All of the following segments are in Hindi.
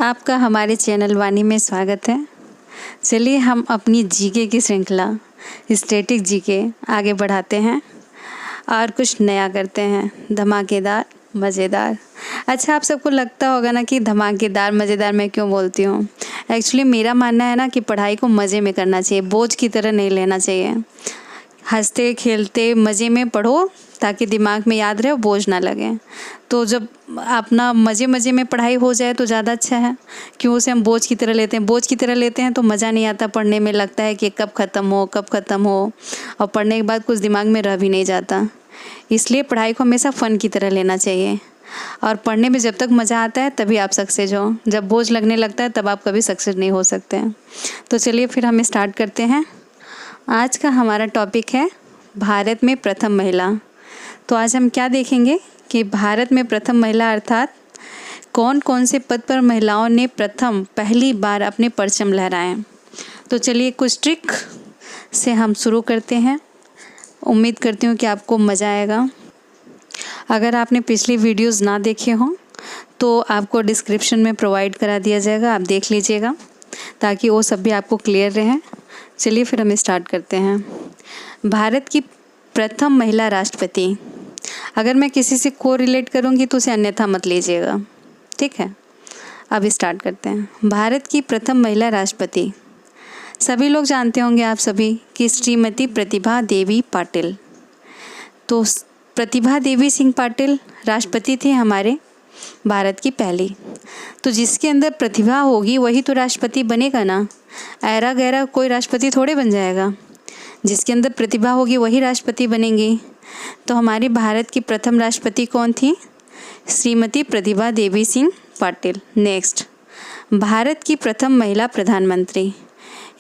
आपका हमारे चैनल वाणी में स्वागत है। चलिए हम अपनी जीके की श्रृंखला स्टैटिक जीके आगे बढ़ाते हैं और कुछ नया करते हैं, धमाकेदार मज़ेदार। अच्छा, आप सबको लगता होगा ना कि धमाकेदार मज़ेदार मैं क्यों बोलती हूँ। एक्चुअली मेरा मानना है ना कि पढ़ाई को मज़े में करना चाहिए, बोझ की तरह नहीं लेना चाहिए। हंसते खेलते मज़े में पढ़ो ताकि दिमाग में याद रहे और बोझ ना लगे। तो जब अपना मज़े में पढ़ाई हो जाए तो ज़्यादा अच्छा है। क्यों उसे हम बोझ की तरह लेते हैं, बोझ की तरह लेते हैं तो मज़ा नहीं आता पढ़ने में, लगता है कि कब ख़त्म हो और पढ़ने के बाद कुछ दिमाग में रह भी नहीं जाता। इसलिए पढ़ाई को हमेशा फ़न की तरह लेना चाहिए और पढ़ने में जब तक मज़ा आता है तभी आप सक्सेस हो। जब बोझ लगने लगता है तब आप कभी सक्सेस नहीं हो सकते। तो चलिए फिर हम स्टार्ट करते हैं। आज का हमारा टॉपिक है भारत में प्रथम महिला। तो आज हम क्या देखेंगे कि भारत में प्रथम महिला अर्थात कौन कौन से पद पर महिलाओं ने पहली बार अपने परचम लहराए। तो चलिए कुछ ट्रिक से हम शुरू करते हैं। उम्मीद करती हूँ कि आपको मज़ा आएगा। अगर आपने पिछली वीडियोस ना देखे हों तो आपको डिस्क्रिप्शन में प्रोवाइड करा दिया जाएगा, आप देख लीजिएगा ताकि वो सब भी आपको क्लियर रहे। चलिए फिर हम स्टार्ट करते हैं। भारत की प्रथम महिला राष्ट्रपति। अगर मैं किसी से को रिलेट करूँगी तो उसे अन्यथा मत लीजिएगा, ठीक है। अब स्टार्ट करते हैं। भारत की प्रथम महिला राष्ट्रपति सभी लोग जानते होंगे, आप सभी, कि श्रीमती प्रतिभा देवी पाटिल। तो प्रतिभा देवी सिंह पाटिल राष्ट्रपति थे हमारे भारत की पहली। तो जिसके अंदर प्रतिभा होगी वही तो राष्ट्रपति बनेगा ना, ऐरा गैरा कोई राष्ट्रपति थोड़े बन जाएगा। जिसके अंदर प्रतिभा होगी वही राष्ट्रपति बनेंगी। तो हमारी भारत की प्रथम राष्ट्रपति कौन थी? श्रीमती प्रतिभा देवी सिंह पाटिल। नेक्स्ट, भारत की प्रथम महिला प्रधानमंत्री।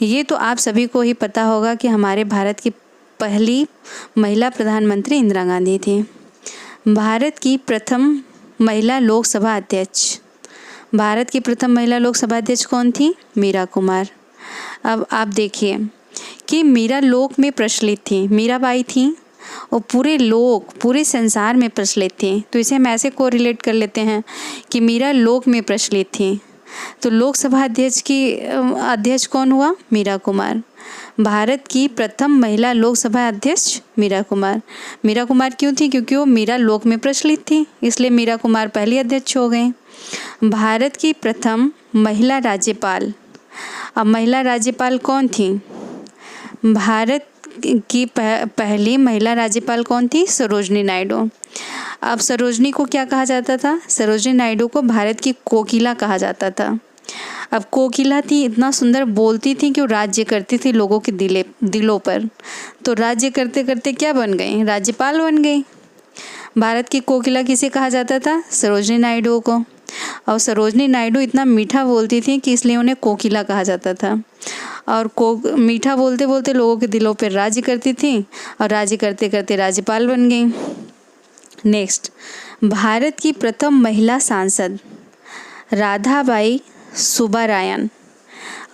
ये तो आप सभी को ही पता होगा कि हमारे भारत की पहली महिला प्रधानमंत्री इंदिरा गांधी थी। भारत की प्रथम महिला लोकसभा अध्यक्ष। भारत की प्रथम महिला लोकसभा अध्यक्ष कौन थी? मीरा कुमार। अब आप देखिए कि मीरा लोक में प्रचलित थी, मीराबाई थी और पूरे संसार में प्रचलित थी। तो इसे हम ऐसे को रिलेट कर लेते हैं कि मीरा लोक में प्रचलित थी। तो लोकसभा अध्यक्ष कौन हुआ? मीरा कुमार। भारत की प्रथम महिला लोकसभा अध्यक्ष मीरा कुमार। मीरा कुमार क्यों थी? क्योंकि वो मीरा लोक में प्रचलित थी, इसलिए मीरा कुमार पहली अध्यक्ष हो गई। भारत की प्रथम महिला राज्यपाल। अब महिला राज्यपाल कौन थी? भारत की पहली महिला राज्यपाल कौन थी? सरोजनी नायडू। अब सरोजनी को क्या कहा जाता था? सरोजनी नायडू को भारत की कोकिला कहा जाता था। अब कोकिला थी, इतना सुंदर बोलती थी कि वो राज्य करती थी लोगों के दिलों पर। तो राज्य करते करते क्या बन गई? राज्यपाल बन गई। भारत की कोकिला किसे कहा जाता था? सरोजनी नायडू को। और सरोजनी नायडू इतना मीठा बोलती थी कि इसलिए उन्हें कोकिला कहा जाता था। और मीठा बोलते बोलते लोगों के दिलों पर राज्य करती थी और राज्य करते करते राज्यपाल बन गई। नेक्स्ट, भारत की प्रथम महिला सांसद राधाबाई सुब्बारायन।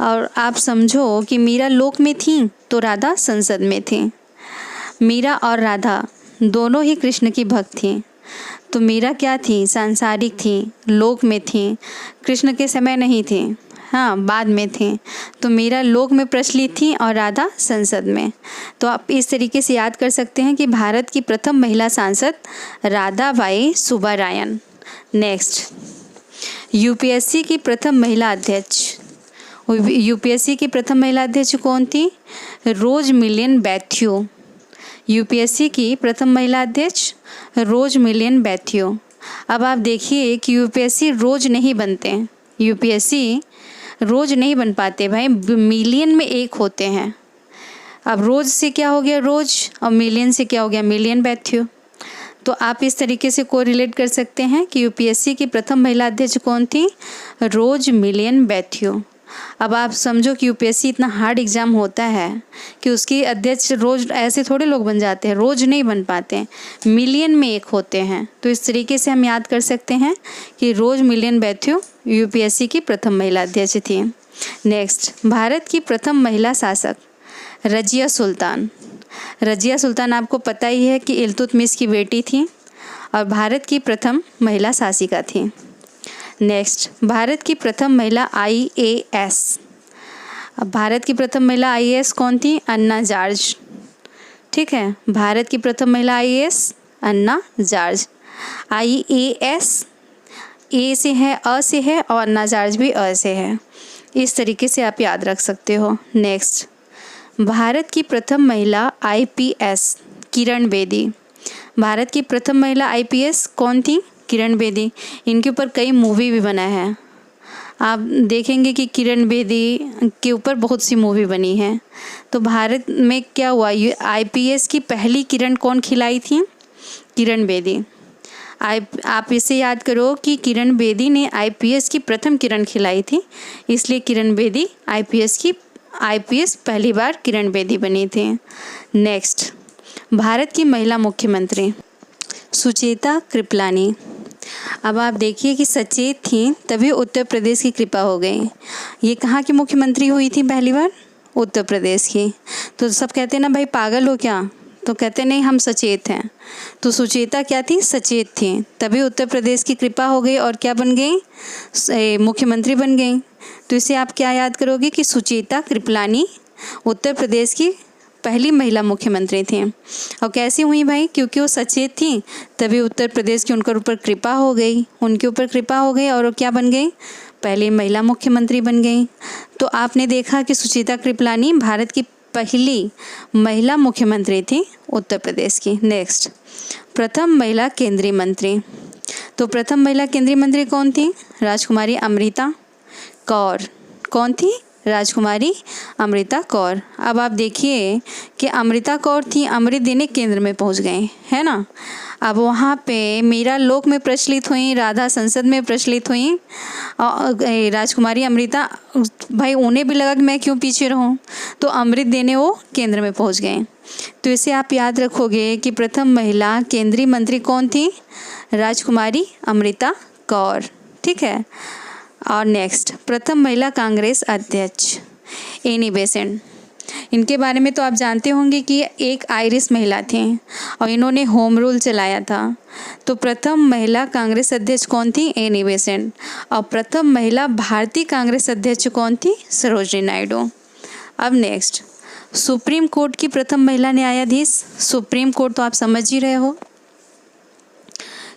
और आप समझो कि मीरा लोक में थी तो राधा संसद में थी। मीरा और राधा दोनों ही कृष्ण की भक्त थी। तो मीरा क्या थी? सांसारिक थी, लोक में थी, कृष्ण के समय नहीं थी, हाँ बाद में थी। तो मीरा लोक में प्रचलित थी और राधा संसद में। तो आप इस तरीके से याद कर सकते हैं कि भारत की प्रथम महिला सांसद राधाबाई सुब्बारायन। नेक्स्ट, यूपीएससी की प्रथम महिला अध्यक्ष। यूपीएससी की प्रथम महिला अध्यक्ष कौन थी? रोज़मिलियन बैथ्यू। यूपीएससी की प्रथम महिला अध्यक्ष रोज़मिलियन बैथ्यू। अब आप देखिए कि यूपीएससी रोज़ नहीं बनते, यूपीएससी रोज़ नहीं बन पाते भाई, मिलियन में एक होते हैं। अब रोज़ से क्या हो गया? रोज़, और मिलियन से क्या हो गया? मिलियन बैथ्यू। तो आप इस तरीके से को रिलेट कर सकते हैं कि यूपीएससी की प्रथम महिला अध्यक्ष कौन थी? रोज़मिलियन बैथ्यू। अब आप समझो कि यूपीएससी इतना हार्ड एग्ज़ाम होता है कि उसकी अध्यक्ष रोज़ ऐसे थोड़े लोग बन जाते हैं, रोज़ नहीं बन पाते, मिलियन में एक होते हैं। तो इस तरीके से हम याद कर सकते हैं कि रोज़मिलियन बैथ्यू यूपीएससी की प्रथम महिला अध्यक्ष थी। नेक्स्ट, भारत की प्रथम महिला शासक रज़िया सुल्तान। रज़िया सुल्तान आपको पता ही है कि इल्तुतमिश की बेटी थी और भारत की प्रथम महिला शासिका थी। नेक्स्ट, भारत की प्रथम महिला IAS। अब भारत की प्रथम महिला IAS कौन थी? अन्ना जॉर्ज। ठीक है, भारत की प्रथम महिला IAS अन्ना जॉर्ज। IAS ए से है, अ से है, और अन्ना जॉर्ज भी अ से है। इस तरीके से आप याद रख सकते हो। नेक्स्ट, भारत की प्रथम महिला IPS किरण बेदी। भारत की प्रथम महिला IPS कौन थी? किरण बेदी। इनके ऊपर कई मूवी भी बना है। आप देखेंगे कि किरण बेदी के ऊपर बहुत सी मूवी बनी है। तो भारत में क्या हुआ, ये IPS की पहली किरण कौन खिलाई थी? किरण बेदी। आप इसे याद करो कि किरण बेदी ने IPS की प्रथम किरण खिलाई थी, इसलिए किरण बेदी IPS पहली बार किरण बेदी बनी थी। नेक्स्ट, भारत की महिला मुख्यमंत्री सुचेता कृपलानी। अब आप देखिए कि सचेत थी तभी उत्तर प्रदेश की कृपा हो गई। ये कहाँ की मुख्यमंत्री हुई थी पहली बार? उत्तर प्रदेश की। तो सब कहते हैं ना भाई पागल हो क्या, तो कहते नहीं हम सचेत हैं। तो सुचेता क्या थी? सचेत थी, तभी उत्तर प्रदेश की कृपा हो गई और क्या बन गई? मुख्यमंत्री बन गई। तो इसे आप क्या याद करोगे कि सुचेता कृपलानी उत्तर प्रदेश की पहली महिला मुख्यमंत्री थी। और कैसी हुई भाई? क्योंकि वो सचेत थी तभी उत्तर प्रदेश की उनके ऊपर कृपा हो गई, और वो क्या बन गई? पहली महिला मुख्यमंत्री बन गई। तो आपने देखा कि सुचेता कृपलानी भारत की पहली महिला मुख्यमंत्री थी उत्तर प्रदेश की। नेक्स्ट, प्रथम महिला केंद्रीय मंत्री। तो प्रथम महिला केंद्रीय मंत्री कौन थी? राजकुमारी अमृता कौर। कौन थी? राजकुमारी अमृता कौर। अब आप देखिए कि अमृता कौर थी, अमृत देने केंद्र में पहुंच गए, है ना। अब वहाँ पे मीरा लोक में प्रचलित हुई, राधा संसद में प्रचलित हुई, और राजकुमारी अमृता भाई उन्हें भी लगा कि मैं क्यों पीछे रहूं, तो अमृत देने वो केंद्र में पहुंच गए। तो इसे आप याद रखोगे कि प्रथम महिला केंद्रीय मंत्री कौन थी? राजकुमारी अमृता कौर। ठीक है। और नेक्स्ट, प्रथम महिला कांग्रेस अध्यक्ष एनी बेसेंट। इनके बारे में तो आप जानते होंगे कि एक आयरिश महिला थी और इन्होंने होम रूल चलाया था। तो प्रथम महिला कांग्रेस अध्यक्ष कौन थी? Annie Besant. और प्रथम महिला भारतीय कांग्रेस अध्यक्ष कौन थी? सरोजिनी नायडू। अब नेक्स्ट, सुप्रीम कोर्ट की प्रथम महिला न्यायाधीश। सुप्रीम कोर्ट तो आप समझ ही रहे हो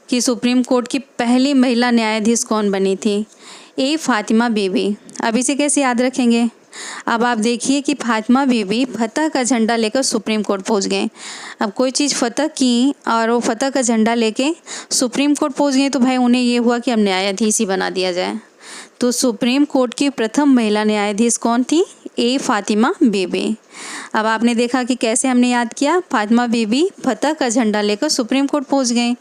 कि सुप्रीम कोर्ट की पहली महिला न्यायाधीश कौन बनी थी? फातिमा बीबी। अब इसे कैसे याद रखेंगे? अब आप देखिए कि फातिमा बीबी फतह का झंडा लेकर सुप्रीम कोर्ट पहुंच गए। अब कोई चीज़ फतह की और वो फतह का झंडा लेके सुप्रीम कोर्ट पहुंच गए, तो भाई उन्हें ये हुआ कि अब न्यायाधीश ही बना दिया जाए। तो सुप्रीम कोर्ट की प्रथम महिला न्यायाधीश कौन थी? फातिमा बीबी। अब आपने देखा कि कैसे हमने याद किया, फातिमा बीबी फतह का झंडा लेकर सुप्रीम कोर्ट पहुंच गई,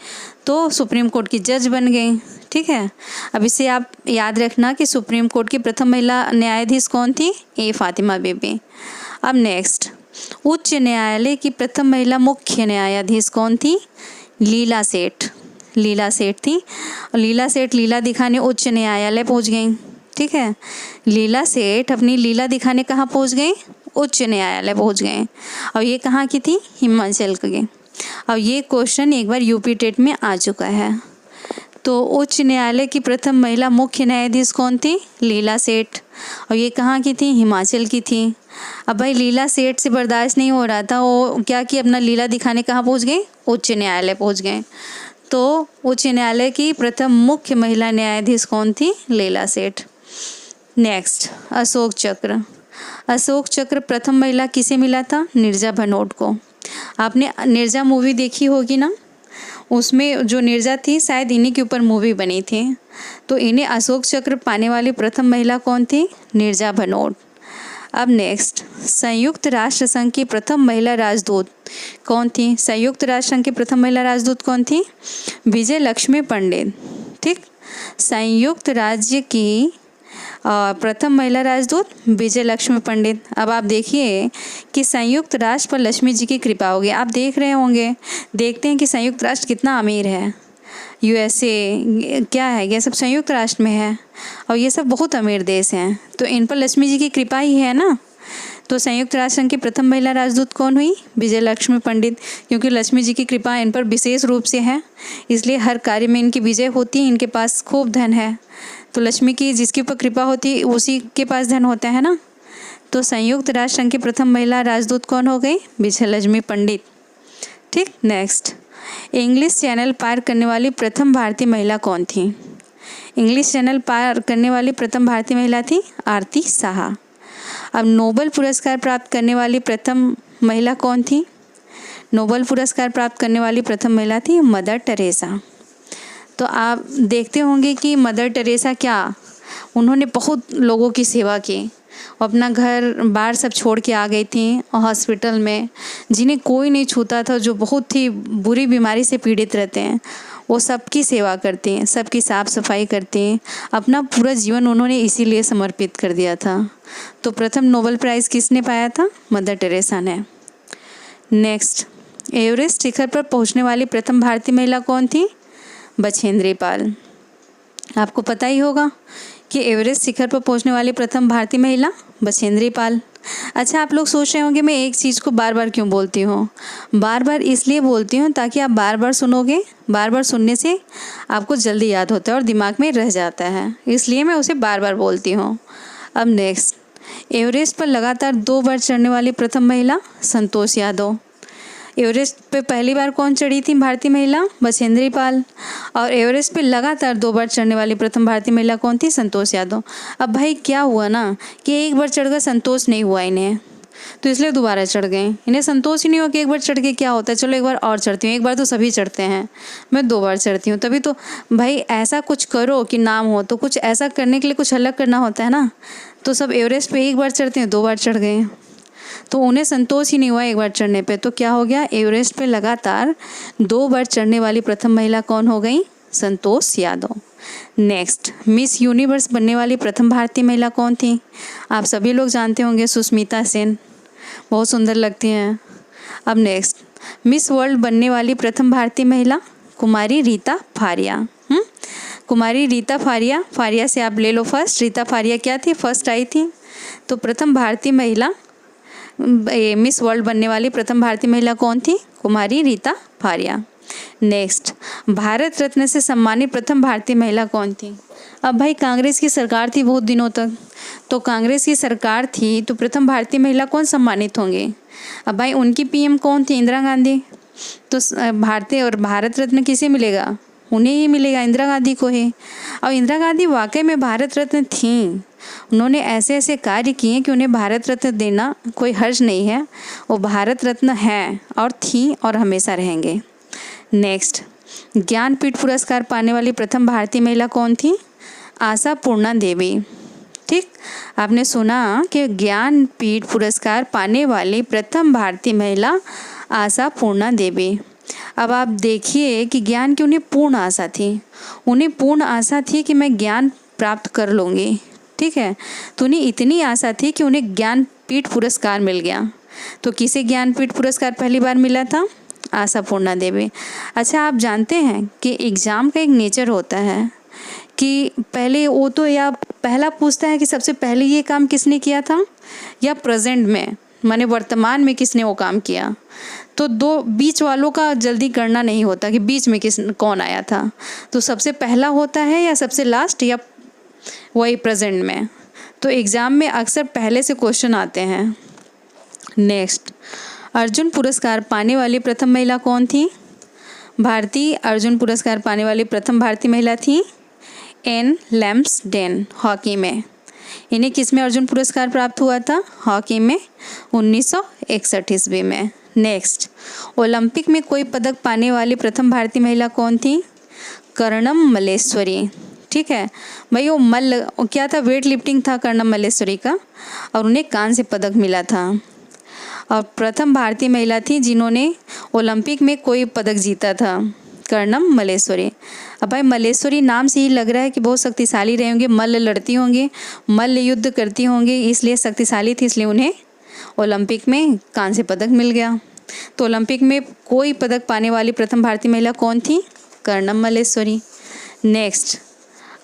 तो सुप्रीम कोर्ट की जज बन गई। ठीक है। अब इसे आप याद रखना कि सुप्रीम कोर्ट की प्रथम महिला न्यायाधीश कौन थी? फातिमा बीबी। अब नेक्स्ट, उच्च न्यायालय की प्रथम महिला मुख्य न्यायाधीश कौन थी? लीला सेठ। लीला सेठ थी। और लीला सेठ लीला दिखाने उच्च न्यायालय पहुंच गई। ठीक है। लीला सेठ अपनी लीला दिखाने कहाँ पहुंच गई? उच्च न्यायालय पहुंच गए। और ये कहाँ की थी? हिमाचल की। और ये क्वेश्चन एक बार यूपी टेट में आ चुका है। तो उच्च न्यायालय की प्रथम महिला मुख्य न्यायाधीश कौन थी? लीला सेठ। और ये कहाँ की थी? हिमाचल की थी। अब भाई लीला सेठ से बर्दाश्त नहीं हो रहा था, वो क्या कि अपना लीला दिखाने कहाँ पहुँच गए? उच्च न्यायालय पहुँच गए। तो उच्च न्यायालय की प्रथम मुख्य महिला न्यायाधीश कौन थी? लीला सेठ। नेक्स्ट, अशोक चक्र। अशोक चक्र प्रथम महिला किसे मिला था? नीरजा भनोट को। आपने नीरजा मूवी देखी होगी ना, उसमें जो नीरजा थी शायद इन्हीं के ऊपर मूवी बनी थी। तो इन्हें अशोक चक्र पाने वाली प्रथम महिला कौन थी? नीरजा भनोट। अब नेक्स्ट, संयुक्त राष्ट्र संघ की प्रथम महिला राजदूत कौन थी? संयुक्त राष्ट्र संघ की प्रथम महिला राजदूत कौन थी? विजय लक्ष्मी पंडित। ठीक। संयुक्त राज्य की प्रथम महिला राजदूत विजय लक्ष्मी पंडित। अब आप देखिए कि संयुक्त राष्ट्र पर लक्ष्मी जी की कृपा होगी। आप देख रहे होंगे, देखते हैं कि संयुक्त राष्ट्र कितना अमीर है। USA क्या है, ये सब संयुक्त राष्ट्र में है और ये सब बहुत अमीर देश हैं, तो इन पर लक्ष्मी जी की कृपा ही है ना। तो संयुक्त राष्ट्र संघ की प्रथम महिला राजदूत कौन हुई? विजय लक्ष्मी पंडित। क्योंकि लक्ष्मी जी की कृपा इन पर विशेष रूप से है, इसलिए हर कार्य में इनकी विजय होती है। इनके पास खूब धन है, तो लक्ष्मी की जिसके ऊपर कृपा होती है उसी के पास धन होता है ना। तो संयुक्त राष्ट्र संघ की प्रथम महिला राजदूत कौन हो गई? विजय लक्ष्मी पंडित। ठीक, नेक्स्ट, इंग्लिश चैनल पार करने वाली प्रथम भारतीय महिला कौन थी? इंग्लिश चैनल पार करने वाली प्रथम भारतीय महिला थी आरती शाह। अब नोबेल पुरस्कार प्राप्त करने वाली प्रथम महिला कौन थी? नोबेल पुरस्कार प्राप्त करने वाली प्रथम महिला थी मदर टेरेसा। तो आप देखते होंगे कि मदर टेरेसा क्या, उन्होंने बहुत लोगों की सेवा की, अपना घर बार सब छोड़ के आ गई थी हॉस्पिटल में, जिन्हें कोई नहीं छूता था, जो बहुत ही बुरी बीमारी से पीड़ित रहते हैं, वो सबकी सेवा करती हैं, सबकी साफ़ सफाई करती हैं। अपना पूरा जीवन उन्होंने इसीलिए समर्पित कर दिया था। तो प्रथम नोबेल प्राइज़ किसने पाया था? मदर टेरेसा ने। नेक्स्ट, एवरेस्ट शिखर पर पहुंचने वाली प्रथम भारतीय महिला कौन थी? बछेंद्री पाल। आपको पता ही होगा कि एवरेस्ट शिखर पर पहुंचने वाली प्रथम भारतीय महिला बछेंद्री पाल। अच्छा, आप लोग सोच रहे होंगे मैं एक चीज़ को बार बार क्यों बोलती हूँ? बार बार इसलिए बोलती हूँ ताकि आप बार बार सुनोगे, बार बार सुनने से आपको जल्दी याद होता है और दिमाग में रह जाता है, इसलिए मैं उसे बार बार बोलती हूँ। अब नेक्स्ट, एवरेस्ट पर लगातार 2 बार चढ़ने वाली प्रथम महिला संतोष यादव। एवरेस्ट पे पहली बार कौन चढ़ी थी भारतीय महिला? बछेंद्री पाल। और एवरेस्ट पे लगातार 2 बार चढ़ने वाली प्रथम भारतीय महिला कौन थी? संतोष यादव। अब भाई क्या हुआ ना कि एक बार चढ़ कर संतोष नहीं हुआ इन्हें, तो इसलिए दोबारा चढ़ गए। इन्हें संतोष ही नहीं हुआ कि एक बार चढ़ के क्या होता है, चलो एक बार और चढ़ती हूँ। एक बार तो सभी चढ़ते हैं, मैं 2 बार चढ़ती हूँ। तभी तो भाई ऐसा कुछ करो कि नाम हो, तो कुछ ऐसा करने के लिए कुछ अलग करना होता है ना। तो सब एवरेस्ट पे एक बार चढ़ते हैं, 2 बार चढ़ गए, तो उन्हें संतोष ही नहीं हुआ एक बार चढ़ने पे। तो क्या हो गया? एवरेस्ट पे लगातार 2 बार चढ़ने वाली प्रथम महिला कौन हो गई? Santosh Yadav. Next, miss universe बनने वाली प्रथम भारतीय महिला कौन थी? आप सभी लोग जानते होंगे, सुष्मिता सेन, बहुत सुंदर लगती हैं। अब नेक्स्ट, मिस वर्ल्ड बनने वाली प्रथम भारतीय महिला कुमारी रीता फारिया। कुमारी रीता फारिया, फारिया से आप ले लो फर्स्ट। रीता फारिया क्या थी? फर्स्ट आई थी। तो प्रथम भारतीय महिला, मिस वर्ल्ड बनने वाली प्रथम भारतीय महिला कौन थी? कुमारी रीता फारिया। नेक्स्ट, भारत रत्न से सम्मानित प्रथम भारतीय महिला कौन थी? अब भाई कांग्रेस की सरकार थी बहुत दिनों तक, तो कांग्रेस की सरकार थी तो प्रथम भारतीय महिला कौन सम्मानित होंगे? अब भाई उनकी पीएम कौन थी? इंदिरा गांधी। तो भारतीय और भारत रत्न किसे मिलेगा? उन्हें ही मिलेगा, इंदिरा गांधी को ही। और इंदिरा गांधी वाकई में भारत रत्न थीं। उन्होंने ऐसे ऐसे कार्य किए कि उन्हें भारत रत्न देना कोई हर्ज नहीं है। वो भारत रत्न हैं और थीं और हमेशा रहेंगे। नेक्स्ट, ज्ञानपीठ पुरस्कार पाने वाली प्रथम भारतीय महिला कौन थी? आशा पूर्णा देवी। ठीक, आपने सुना कि ज्ञानपीठ पुरस्कार पाने वाली प्रथम भारतीय महिला आशा पूर्णा देवी। अब आप देखिए कि ज्ञान की उन्हें पूर्ण आशा थी। उन्हें पूर्ण आशा थी कि मैं ज्ञान प्राप्त कर लूँगी, ठीक है। तो उन्हें इतनी आशा थी कि उन्हें ज्ञानपीठ पुरस्कार मिल गया। तो किसे ज्ञानपीठ पुरस्कार पहली बार मिला था? आशा पूर्णा देवी। अच्छा, आप जानते हैं कि एग्ज़ाम का एक नेचर होता है कि पहले वो तो या पहला पूछता है कि सबसे पहले ये काम किसने किया था, या प्रेजेंट में माने वर्तमान में किसने वो काम किया। तो दो बीच वालों का जल्दी करना नहीं होता कि बीच में कौन आया था। तो सबसे पहला होता है या सबसे लास्ट या वही प्रेजेंट में। तो एग्ज़ाम में अक्सर पहले से क्वेश्चन आते हैं। नेक्स्ट, अर्जुन पुरस्कार पाने वाली प्रथम महिला कौन थी? भारतीय अर्जुन पुरस्कार पाने वाली प्रथम भारतीय महिला थी एन लैम्सडेन, हॉकी में। इन्हें किस में अर्जुन पुरस्कार प्राप्त हुआ था? हॉकी में 1961 ईस्वी में। नेक्स्ट, ओलंपिक में कोई पदक पाने वाली प्रथम भारतीय महिला कौन थी? कर्णम मल्लेश्वरी। ठीक है भाई, वो क्या था? वेट लिफ्टिंग था कर्णम मल्लेश्वरी का, और उन्हें कांस्य पदक मिला था। और प्रथम भारतीय महिला थी जिन्होंने ओलंपिक में कोई पदक जीता था, कर्णम मल्लेश्वरी। अब भाई मल्लेश्वरी नाम से ही लग रहा है कि बहुत शक्तिशाली रहे होंगे, मल्ल लड़ती होंगी, मल्ल युद्ध करती होंगी, इसलिए शक्तिशाली थी, इसलिए उन्हें ओलंपिक में कांस्य पदक मिल गया। तो ओलंपिक में कोई पदक पाने वाली प्रथम भारतीय महिला कौन थी? कर्णम मल्लेश्वरी। नेक्स्ट,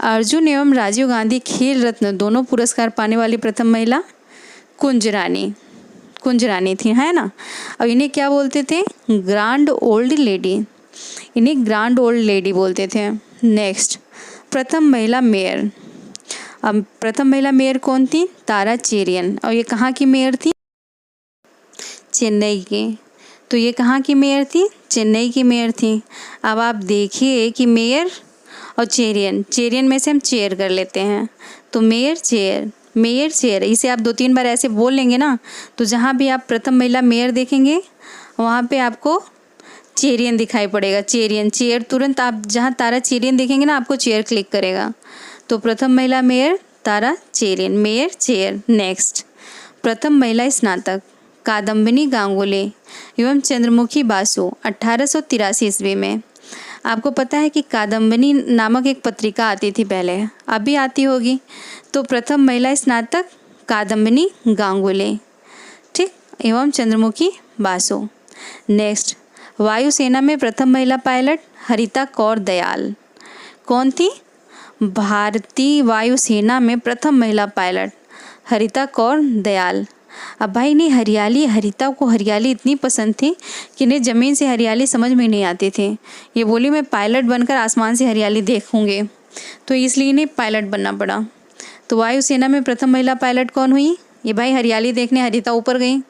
अर्जुन एवं राजीव गांधी खेल रत्न दोनों पुरस्कार पाने वाली प्रथम महिला कुंज रानी। कुंज रानी थी, है ना। अब इन्हें क्या बोलते थे? Grand old lady. इन्हें ग्रांड ओल्ड लेडी बोलते थे। नेक्स्ट, प्रथम महिला मेयर। अब प्रथम महिला मेयर कौन थी? तारा चेरियन। और ये कहाँ की मेयर थी? चेन्नई की। तो ये कहाँ की मेयर थी? चेन्नई की मेयर थी। अब आप देखिए कि मेयर और चेरियन, चेरियन में से हम चेयर कर लेते हैं, तो मेयर चेयर, मेयर चेयर, इसे आप 2-3 बार ऐसे बोल लेंगे ना, तो जहाँ भी आप प्रथम महिला मेयर देखेंगे वहाँ पे आपको चेरियन दिखाई पड़ेगा। चेरियन, चेयर, तुरंत आप जहाँ तारा चेरियन देखेंगे ना आपको चेयर क्लिक करेगा। तो प्रथम महिला मेयर तारा चेरियन, मेयर चेयर। नेक्स्ट, प्रथम महिला स्नातक कादम्बिनी गांगुली एवं चंद्रमुखी बासु 1883 ईस्वी में। आपको पता है कि कादम्बिनी नामक एक पत्रिका आती थी पहले, अभी आती होगी। तो प्रथम महिला स्नातक कादम्बिनी गांगुली, ठीक, एवं चंद्रमुखी बासु। नेक्स्ट, वायुसेना में प्रथम महिला पायलट हरिता कौर दयाल। कौन थी? भारतीय वायुसेना में प्रथम महिला पायलट हरिता कौर दयाल। अब भाई इन्हें हरियाली, हरिता को हरियाली इतनी पसंद थी कि इन्हें ज़मीन से हरियाली समझ में नहीं आती थी। ये बोली मैं पायलट बनकर आसमान से हरियाली देखूंगे, तो इसलिए इन्हें पायलट बनना पड़ा। तो वायुसेना में प्रथम महिला पायलट कौन हुई? ये भाई हरियाली देखने हरिता ऊपर गई,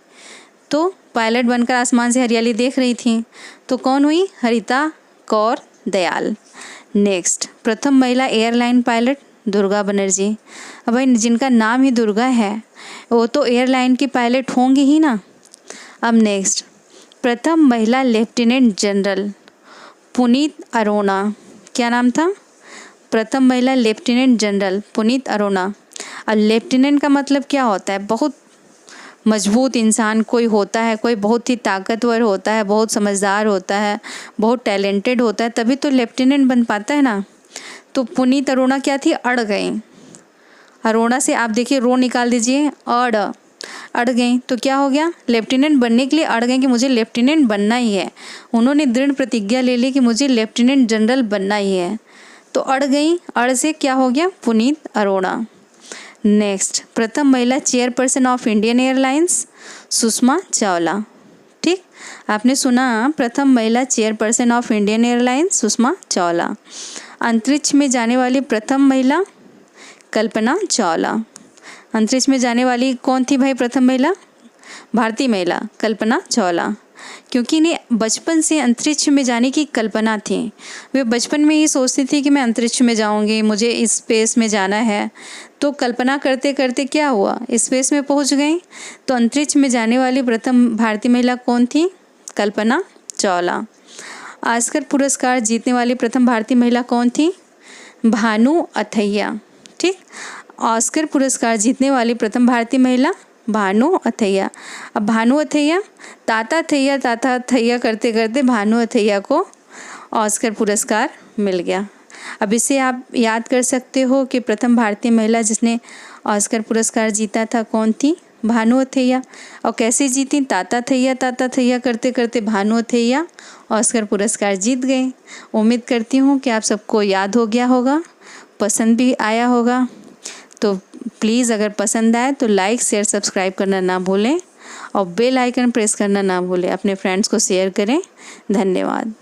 तो पायलट बनकर आसमान से हरियाली देख रही थी, तो कौन हुई? हरिता कौर दयाल। नेक्स्ट, प्रथम महिला एयरलाइन पायलट दुर्गा बनर्जी। अब भाई जिनका नाम ही दुर्गा है वो तो एयरलाइन की पायलट होंगी ही ना। अब नेक्स्ट, प्रथम महिला लेफ्टिनेंट जनरल पुनीत अरोड़ा। क्या नाम था? प्रथम महिला लेफ्टिनेंट जनरल पुनीत अरोड़ा। अब लेफ्टिनेंट का मतलब क्या होता है? बहुत मजबूत इंसान कोई होता है, कोई बहुत ही ताकतवर होता है, बहुत समझदार होता है, बहुत टैलेंटेड होता है, तभी तो लेफ्टिनेंट बन पाता है ना। तो पुनीत अरोड़ा क्या थी? अड़ गई। अरोड़ा से आप देखिए रो निकाल दीजिए, अड़ गई, तो क्या हो गया? लेफ्टिनेंट बनने के लिए अड़ गई कि मुझे लेफ्टिनेंट बनना ही है। उन्होंने दृढ़ प्रतिज्ञा ले ली कि मुझे लेफ्टिनेंट जनरल बनना ही है, तो अड़ गई। अड़ से क्या हो गया? पुनीत अरोड़ा। नेक्स्ट, प्रथम महिला chairperson of Indian airlines Sushma Chawla. ठीक, आपने सुना, प्रथम महिला chairperson of Indian airlines Sushma Chawla. अंतरिक्ष में जाने वाली प्रथम महिला कल्पना चावला। अंतरिक्ष में जाने वाली कौन थी भाई प्रथम महिला? भारतीय महिला कल्पना चावला। क्योंकि इन्हें बचपन से अंतरिक्ष में जाने की कल्पना थी। वे बचपन में ही सोचती थी कि मैं अंतरिक्ष में जाऊंगी, मुझे इस स्पेस में जाना है। तो कल्पना करते करते क्या हुआ? स्पेस में पहुंच गई। तो अंतरिक्ष में जाने वाली प्रथम भारतीय महिला कौन थी? कल्पना चावला। ऑस्कर पुरस्कार जीतने वाली प्रथम भारतीय महिला कौन थी? भानु अथैया। ठीक, ऑस्कर पुरस्कार जीतने वाली प्रथम भारतीय महिला भानु अथैया। अब भानु अथैया, ताता थैया करते करते भानु अथैया को ऑस्कर पुरस्कार मिल गया। अब इसे आप याद कर सकते हो कि प्रथम भारतीय महिला जिसने ऑस्कर पुरस्कार जीता था कौन थी? भानु अथैया। और कैसे जीती? ताता थैया करते करते भानु अथैया ऑस्कर पुरस्कार जीत गए। उम्मीद करती हूँ कि आप सबको याद हो गया होगा, पसंद भी आया होगा। तो प्लीज़ अगर पसंद आए तो लाइक शेयर सब्सक्राइब करना ना भूलें और बेल आइकन प्रेस करना ना भूलें। अपने फ्रेंड्स को शेयर करें। धन्यवाद।